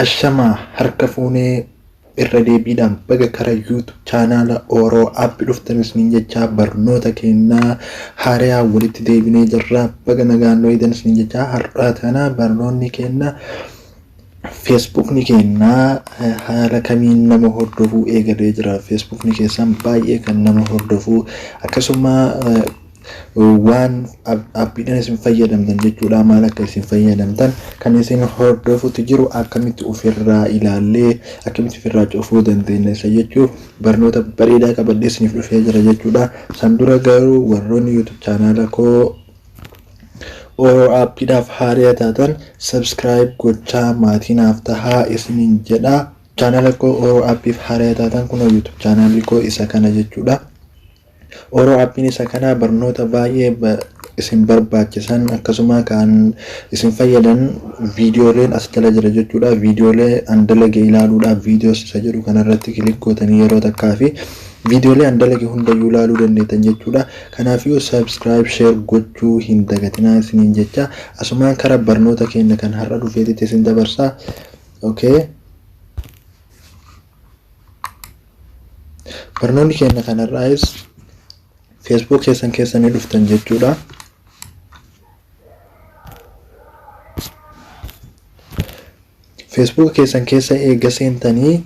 Ashama harka fuunee irra deebiidhaan baga kara YouTube chaanaala Oroo Aappi dhuftanis nin jechaa barnoota kennaa haaraa walitti deebinee jirra baga nagaan ho'idanis nin jechaa har'aa tana barnoonni kennaa Facebook ni kennaa haala kamiin nama hordofuu eegalee jira. Facebook ni keessan baay'ee kan nama hordofuu akkasuma waan aappiidhaan isin fayyadamtan jechuudha. Maal akka isin fayyadamtan kan isin hordofuutu jiru akkamitti ofirraa ilaallee akkamitti ofirraa cufuu dandeenya isa jechuuf barnoota bareedaa qabadhee isiniif dhufee jira jechuudha. San dura garuu warroonni YouTube chaanaala koo Oroo Aappiidhaaf haaraa taatan subscribe gochaa maatiinaaf tahaa isiniin jedha. Chaanaala koo Oroo Aappiif haaraa taatan kun YouTube chaanaalli koo isa kana jechuudha. Oroo Aappiin isa kana barnoota baay'ee isin barbaachisan akkasuma kan isin fayyadan viidiyooleen as jala jira jechuudha. Viidiyoolee andalage ilaaluudhaaf viidiyoos isa jedhu kanarratti kilik gootanii yeroo takkaa fi viidiyoolee andalage hundayyuu ilaaluu dandeettan jechuudha. Kanaafiyyuu subscribe share gochuu hin dagatinaa isiniin jecha asumaan kara barnoota keenya kan har'a dhufeetitti isin dabarsaa. Okay. Barnoonni keenya kanarraayis Facebook keessanii dhuftan jechuudha. Facebook keessa eega seentanii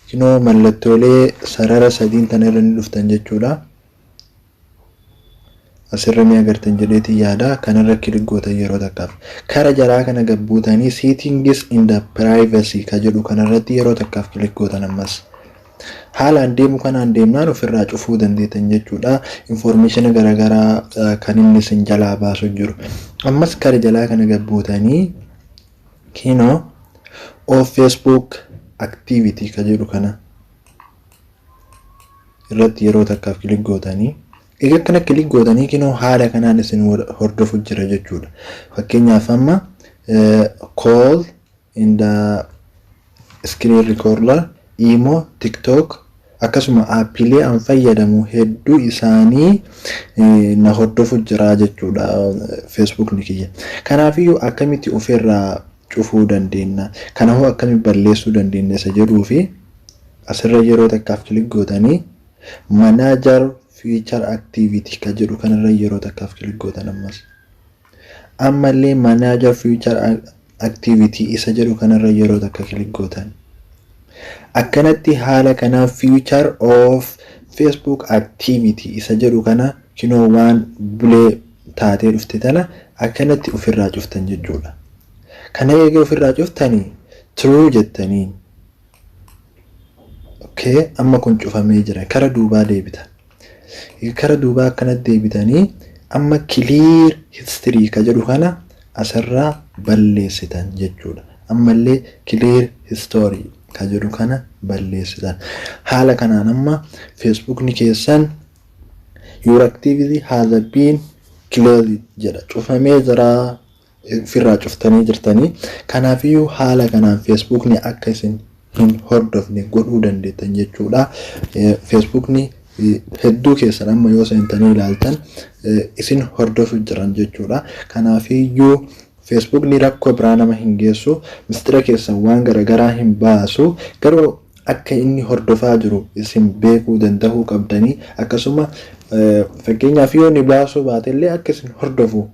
kinoo mallattoolee sarara sadiin tanarra ni dhuftan jechuudha. Asirra ni agartan jedheeti yaada kanarra kilik gootan yeroo takkaaf. Kara jalaa kana gabbuutanii settings in the privacy ka jedhu kanarratti yeroo takkaaf kilik gootan ammas. Haalaan deemu kanaan deemnaan ofirraa cufuu dandeettan jechuudha. Information garaagaraa kan inni isin jalaa baasu jiru. Ammas kara jalaa kana gabbuutanii kinoo of Facebook activity ka jedhu kana irratti yeroo takkaaf kilik gootanii egaa kana kilik gootanii kinoo haala kanaan isin hordofu jira jechuudha. Fakkeenyaaf amma call in the screen recorder imo TikTok akkasuma aappiilee an fayyadamu hedduu isaanii na hordofu jira jechuudha Facebook ni kiyya. Kanaafiyyuu akkamitti ofirraa cufuu dandeenya kanaafuu akkamitti balleessuu dandeenya isa jedhuu fi asirra yeroo takkaaf kilik gootanii manager feature activity ka jedhu kanarra yeroo takkaaf kilik gootan ammallee manager feature activity isa jedhu kanarra yeroo takka kilik gootan akkanatti haala kana feature of Facebook activity isa jedhu kana kinoo waan bulee taatee dhufte tana akkanatti ofirraa cuftan jechuudha. Kana eega ofirraa cuftanii true jettanii okay amma kun cufamee jira kara duubaa deebitan. Kara duubaa akkanatti deebitanii amma clear history ka jedhu kana asirraa balleessitan jechuudha. Ammallee clear history ka jedhu kana balleessitan. Haala kanaan amma Facebook ni keessan your activity has been cleared jedha cufamee jira. Ofirraa cuftanii jirtanii kanaafiyyuu haala kanaan Facebook ni akka isin hin hordofne godhuu dandeettan jechuudha. Facebook ni hedduu keessan amma yoo seentanii ilaaltan isin hordofu jiran jechuudha. Kanaafiyyuu Facebook ni rakkoo biraa nama hin geessu mistira keessan waan garaagaraa hin baasu garuu akka inni hordofaa jiru isin beekuu danda'uu qabdanii akkasuma fakkeenyaaf yoo ni baasuu baatellee akka isin hordofu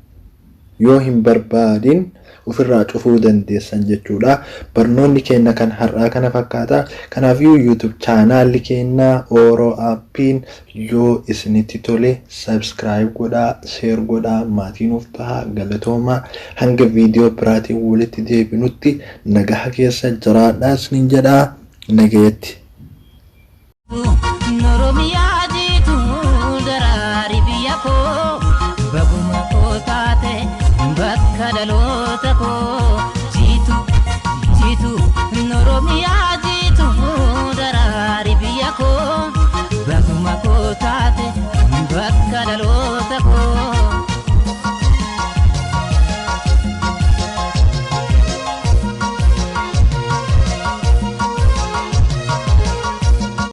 yoo hin barbaadin ofirraa cufuu dandeessan jechuudha. Barnoonni keenya kan har'aa kana fakkaata. Kanaafiyyuu YouTube chaanaalli keenya Oroo Aappiin yoo isinitti tole subscribe godhaa, share godhaa, maatiinuuf tahaa galatooma hanga viidiyoo biraatiin walitti deebinutti nagaha keessa jiraadhaa isiniin jedhaa nagayetti.